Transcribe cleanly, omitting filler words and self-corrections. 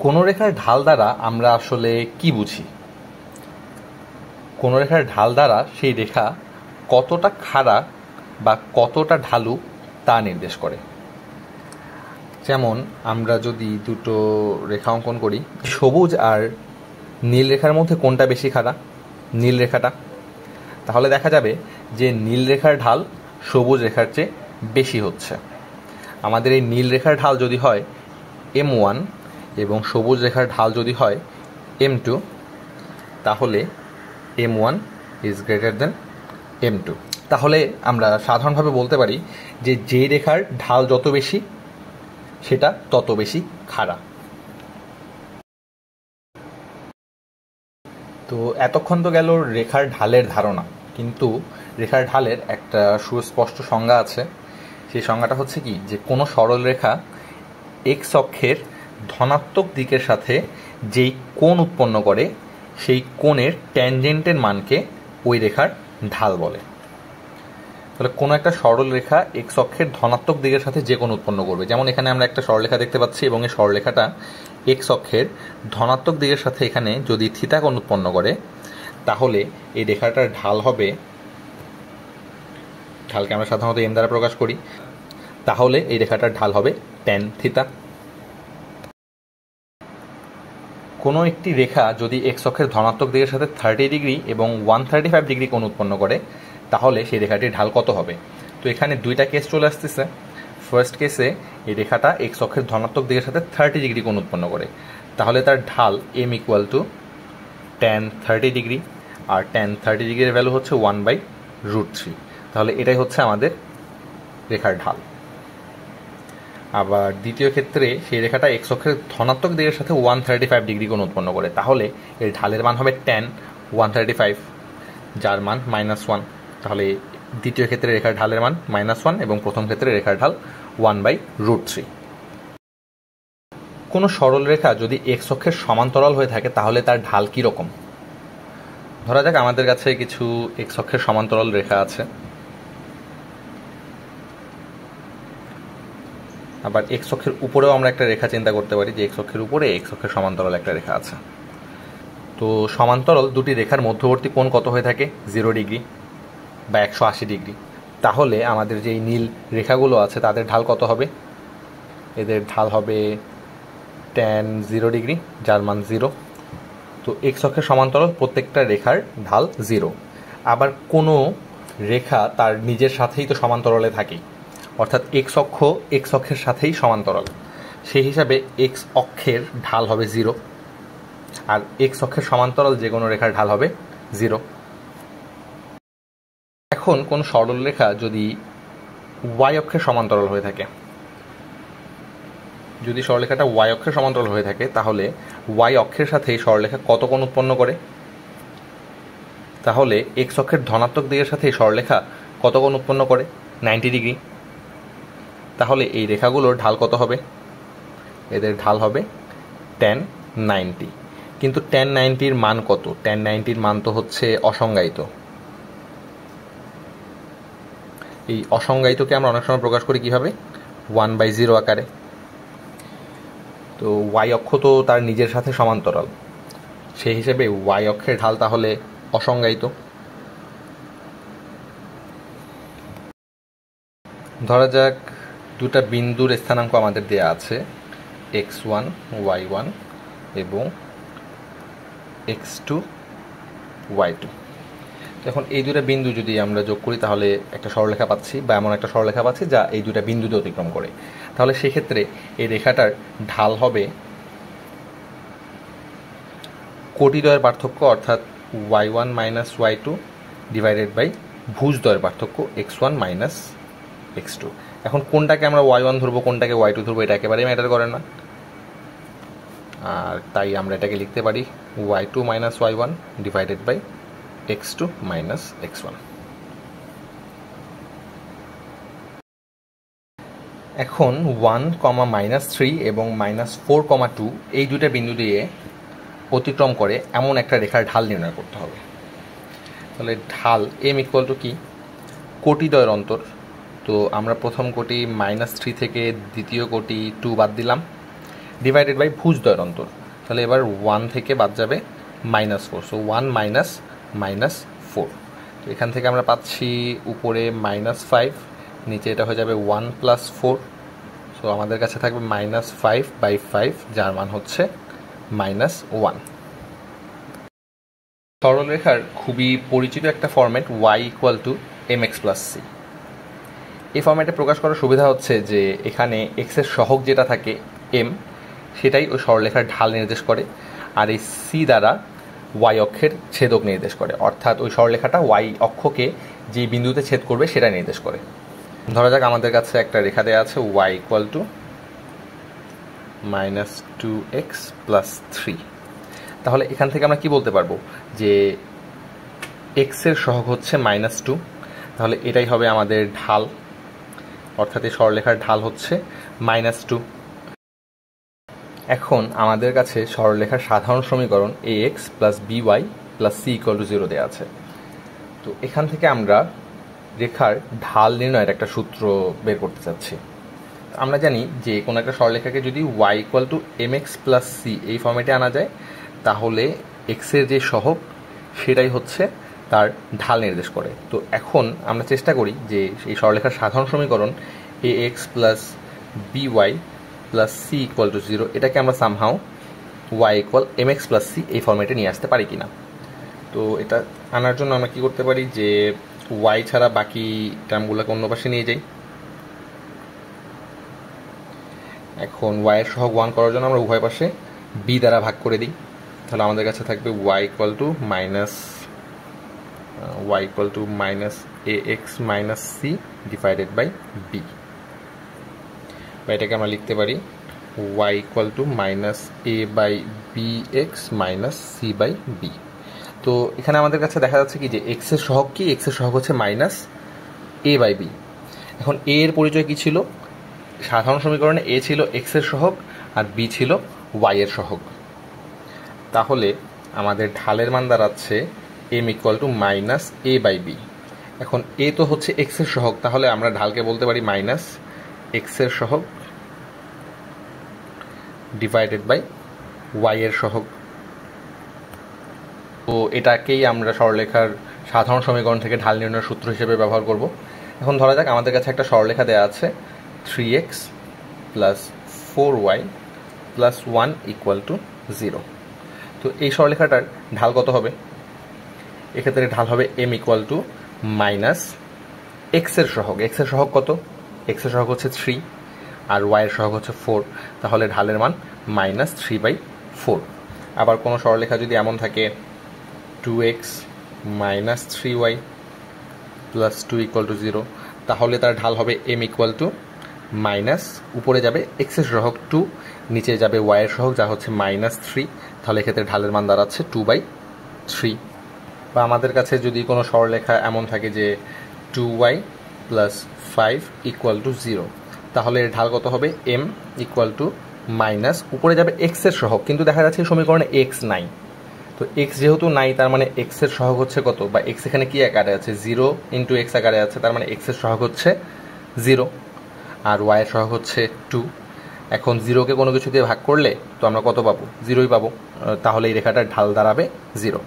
কোনো রেখার ঢাল দ্বারা আমরা আসলে কি বুঝি? কোনো রেখার ঢাল দ্বারা সেই রেখা কতটা খাড়া বা কতটা ঢালু তা নির্দেশ করে। যেমন আমরা যদি দুটো রেখা অঙ্কন করি, সবুজ আর নীল রেখার মধ্যে কোনটা বেশি খাড়া? নীল রেখাটা। তাহলে দেখা যাবে যে নীল রেখার ঢাল সবুজ রেখার চেয়ে বেশি হচ্ছে। আমাদের এই নীল রেখার ঢাল যদি হয় M1 এবং সবুজ রেখার ঢাল যদি হয় M2, তাহলে M1 is greater than M2। তাহলে আমরা সাধারণভাবে বলতে পারি যে যেই রেখার ঢাল যত বেশি সেটা তত বেশি খাড়া। তো এতক্ষণ তো গেল রেখার ঢালের ধারণা, কিন্তু রেখার ঢালের একটা সুস্পষ্ট সংজ্ঞা আছে। সেই সংজ্ঞাটা হচ্ছে কি, যে কোনো সরল রেখা এক্স অক্ষের ধনাত্মক দিকের সাথে যেই কোণ উৎপন্ন করে সেই কোণের ট্যানজেন্টের মানকে ওই রেখার ঢাল বলে। তাহলে কোনো একটা সরল রেখা এক্স অক্ষের ধনাত্মক দিকের সাথে যে কোণ উৎপন্ন করবে, যেমন এখানে আমরা একটা সরলরেখা দেখতে পাচ্ছি এবং এই সরলরেখাটা এক্স অক্ষের ধনাত্মক দিকের সাথে এখানে যদি থিটা কোণ উৎপন্ন করে, তাহলে এই রেখাটার ঢাল হবে, ঢালকে আমরা সাধারণত এম দ্বারা প্রকাশ করি, তাহলে এই রেখাটার ঢাল হবে ট্যান থিটা। কোনো একটি রেখা যদি এক্স অক্ষের ধনাত্মক দিকের সাথে 30 ডিগ্রি এবং 135 ডিগ্রি কোণ উৎপন্ন করে, তাহলে সেই রেখাটির ঢাল কত হবে? তো এখানে দুইটা কেস চলে আসতেছে। ফার্স্ট কেসে এই রেখাটা এক্স অক্ষের ধনাত্মক দিকের সাথে 30 ডিগ্রি কোণ উৎপন্ন করে, তাহলে তার ঢাল m equal to tan 30 degree, আর ট্যান 30 ডিগ্রির ভ্যালু হচ্ছে 1/√3। তাহলে এটাই হচ্ছে আমাদের রেখার ঢাল। আবার দ্বিতীয় ক্ষেত্রে সেই রেখাটা এক্স অক্ষের ধনাত্মক দিকের সাথে 135 ডিগ্রি কোণ উৎপন্ন করে, তাহলে এর ঢালের মান হবে ট্যান 135, যার মান -1। তাহলে দ্বিতীয় ক্ষেত্রে রেখার ঢালের মান -1 এবং প্রথম ক্ষেত্রে রেখার ঢাল 1/√3। কোনো সরল রেখা যদি এক্স অক্ষের সমান্তরাল হয়ে থাকে তাহলে তার ঢাল কীরকম? ধরা যাক আমাদের কাছে কিছু এক্স অক্ষের সমান্তরাল রেখা আছে, আবার এক্স অক্ষের উপরেও আমরা একটা রেখা চিন্তা করতে পারি যে এক্স অক্ষের উপরে এক্স অক্ষের সমান্তরাল একটা রেখা আছে। তো সমান্তরাল দুটি রেখার মধ্যবর্তী কোণ কত হয়ে থাকে? 0 ডিগ্রি বা 180 ডিগ্রি। তাহলে আমাদের যেই নীল রেখাগুলো আছে তাদের ঢাল কত হবে? এদের ঢাল হবে ট্যান 0 ডিগ্রি, যার মান 0। তো এক্স অক্ষের সমান্তরাল প্রত্যেকটা রেখার ঢাল 0। আবার কোনো রেখা তার নিজের সাথেই তো সমান্তরালে থাকে, অর্থাৎ এক্স অক্ষের সাথেই সমান্তরাল, সেই হিসাবে এক্স অক্ষের ঢাল হবে 0, আর এক্স অক্ষের সমান্তরাল যে কোনো রেখার ঢাল হবে 0। এখন কোন সরল রেখা যদি ওয়াই অক্ষের সমান্তরাল হয়ে থাকে, যদি সরলরেখাটা ওয়াই অক্ষের সমান্তরাল হয়ে থাকে, তাহলে ওয়াই অক্ষের সাথে এই সরলরেখা কত কোণ উৎপন্ন করে? তাহলে এক্স অক্ষের ধনাত্মক দিকের সাথে এই সরলরেখা কত কোণ উৎপন্ন করে? 90 ডিগ্রি। তাহলে এই রেখাগুলোর ঢাল কত হবে? এদের ঢাল হবে ট্যান 90। কিন্তু ট্যান 90-র মান কত? ট্যান 90-র মান তো হচ্ছে অসংজ্ঞায়িত। এই অসংজ্ঞায়িতকে আমরা অনেক সময় প্রকাশ করি কীভাবে? 1/0 আকারে। তো ওয়াই অক্ষ তো তার নিজের সাথে সমান্তরাল, সেই হিসেবে ওয়াই অক্ষের ঢাল তাহলে অসংজ্ঞায়িত। ধরা যাক দুটা বিন্দুর স্থানাঙ্ক আমাদের দেয়া আছে, x1 y1 এবং x2 y2। এখন এই দুটা বিন্দু যদি আমরা যোগ করি তাহলে একটা সরলরেখা পাচ্ছি, বা এমন একটা সরলরেখা পাচ্ছি যা এই দুটা বিন্দুতে অতিক্রম করে। তাহলে সেক্ষেত্রে এই রেখাটার ঢাল হবে কোটিদ্বয়ের পার্থক্য, অর্থাৎ y1 - y2 ডিভাইডেড বাই ভুজদ্বয়ের পার্থক্য x1 - x2। এখন কোনটাকে আমরা y1 ধরবো কোনটাকে y2 ধরবো এটা একেবারেই ম্যাটার করে না, আর তাই আমরা এটাকে লিখতে পারি y2 - y1 divided by x2 - x1। এখন 1, -3 এবং -4, 2 এই দুটা বিন্দু দিয়ে অতিক্রম করে এমন একটা রেখার ঢাল নির্ণয় করতে হবে। তাহলে ঢাল এম ইকুয়াল টু কি? কোটিদ্বয়ের অন্তর। তো আমরা প্রথম কোটি -3 থেকে দ্বিতীয় কোটি 2 বাদ দিলাম, ডিভাইডেড বাই ভুজদ্বয়ের অন্তর। তাহলে এবার 1 থেকে বাদ যাবে -4, সো 1 মাইনাস -4। তো এখান থেকে আমরা পাচ্ছি উপরে -5, নিচে এটা হয়ে যাবে 1 + 4, সো আমাদের কাছে থাকবে -5/5, যার মান হচ্ছে -1। সরলরেখার খুবই পরিচিত একটা ফরম্যাট y = mx + c। এই ফরম্যাটে প্রকাশ করার সুবিধা হচ্ছে যে এখানে এক্সের সহগ যেটা থাকে m, সেটাই ওই সরলরেখার ঢাল নির্দেশ করে, আর এই c দ্বারা y অক্ষের ছেদক নির্দেশ করে, অর্থাৎ ওই সরলরেখাটা y অক্ষকে যে বিন্দুতে ছেদ করবে সেটা নির্দেশ করে। ধরা যাক আমাদের কাছে একটা রেখা দেওয়া আছে y = -2x + 3। তাহলে এখান থেকে আমরা কি বলতে পারবো যে এক্সের সহগ হচ্ছে -2, তাহলে এটাই হবে আমাদের ঢাল, অর্থাৎ এই সরলরেখার ঢাল হচ্ছে -2। এখন আমাদের কাছে সরলরেখার সাধারণ সমীকরণ ax + by + c = 0 দেওয়া আছে। তো এখান থেকে আমরা রেখার ঢাল নির্ণয়ের একটা সূত্র বের করতে চাচ্ছি। আমরা জানি যে কোনো একটা সরলরেখাকে যদি y = mx + c এই ফর্মেটে আনা যায়, তাহলে এক্সের যে সহগ সেটাই হচ্ছে তার ঢাল নির্দেশ করে। তো এখন আমরা চেষ্টা করি যে এই সরলরেখার সাধারণ সমীকরণ ax + by + c = 0 এটাকে আমরা সামহাও y = mx + c এই ফর্মেটে নিয়ে আসতে পারি কিনা। তো এটা আনার জন্য আমরা কি করতে পারি যে y ছাড়া বাকি টার্মগুলোকে অন্য পাশে নিয়ে যাই। এখন y এর সহগ 1 করার জন্য আমরা উভয় পাশে b দ্বারা ভাগ করে দিই। তাহলে আমাদের কাছে থাকবে y = -ax - c divided by b, বা এটাকে আমরা লিখতে পারি y = -a/bx - c/b। তো এখানে আমাদের কাছে দেখা যাচ্ছে কি যে এক্সের সহগ কি, এক্সের সহগ হচ্ছে -a/b। এখন a এর পরিচয় কি ছিল? সাধারণ সমীকরণে a ছিল এক্সের সহগ আর b ছিল y এর সহগ। তাহলে আমাদের ঢালের মান দাঁড়াচ্ছে m = -a/b। এখন a তো হচ্ছে এক্সের সহগ, তাহলে আমরা ঢালকে বলতে পারি -x এর সহগ ডিভাইডেড বাই y এর সহগ। তো এটাকেই আমরা সরলরেখার সাধারণ সমীকরণ থেকে ঢাল নির্ণয়ের সূত্র হিসেবে ব্যবহার করব। এখন ধরা যাক আমাদের কাছে একটা সরলরেখা দেওয়া আছে 3x + 4y + 1 = 0। তো এই সরলরেখাটার ঢাল কত হবে? এক্ষেত্রে ঢাল হবে m = -x এর সহগ। x এর সহগ কত? x এর সহগ হচ্ছে 3 আর y এর সহগ হচ্ছে 4, তাহলে ঢালের মান -3/4। আবার কোনো সরলরেখা যদি এমন থাকে 2x - 3y + 2 = 0, তাহলে তার ঢাল হবে m = উপরে যাবে x এর সহগ 2, নিচে যাবে y এর সহগ যা হচ্ছে -3, তাহলে এক্ষেত্রে ঢালের মান দাঁড়াচ্ছে 2/3। বা আমাদের কাছে যদি কোনো সরলরেখা এমন থাকে যে 2y + 5 = 0, তাহলে এর ঢাল কত হবে? m = উপরে যাবে x এর সহগ, কিন্তু দেখা যাচ্ছে এই সমীকরণে x নাই। তো x যেহেতু নাই, তার মানে x এর সহগ হচ্ছে কত, বা x এখানে কি আকারে আছে? 0 × x আকারে আছে, তার মানে x এর সহগ হচ্ছে 0 আর y এর সহগ হচ্ছে 2। এখন 0কে কোনো কিছু দিয়ে ভাগ করলে তো আমরা কত পাবো? 0ই পাবো। তাহলে এই রেখাটার ঢাল দাঁড়াবে 0।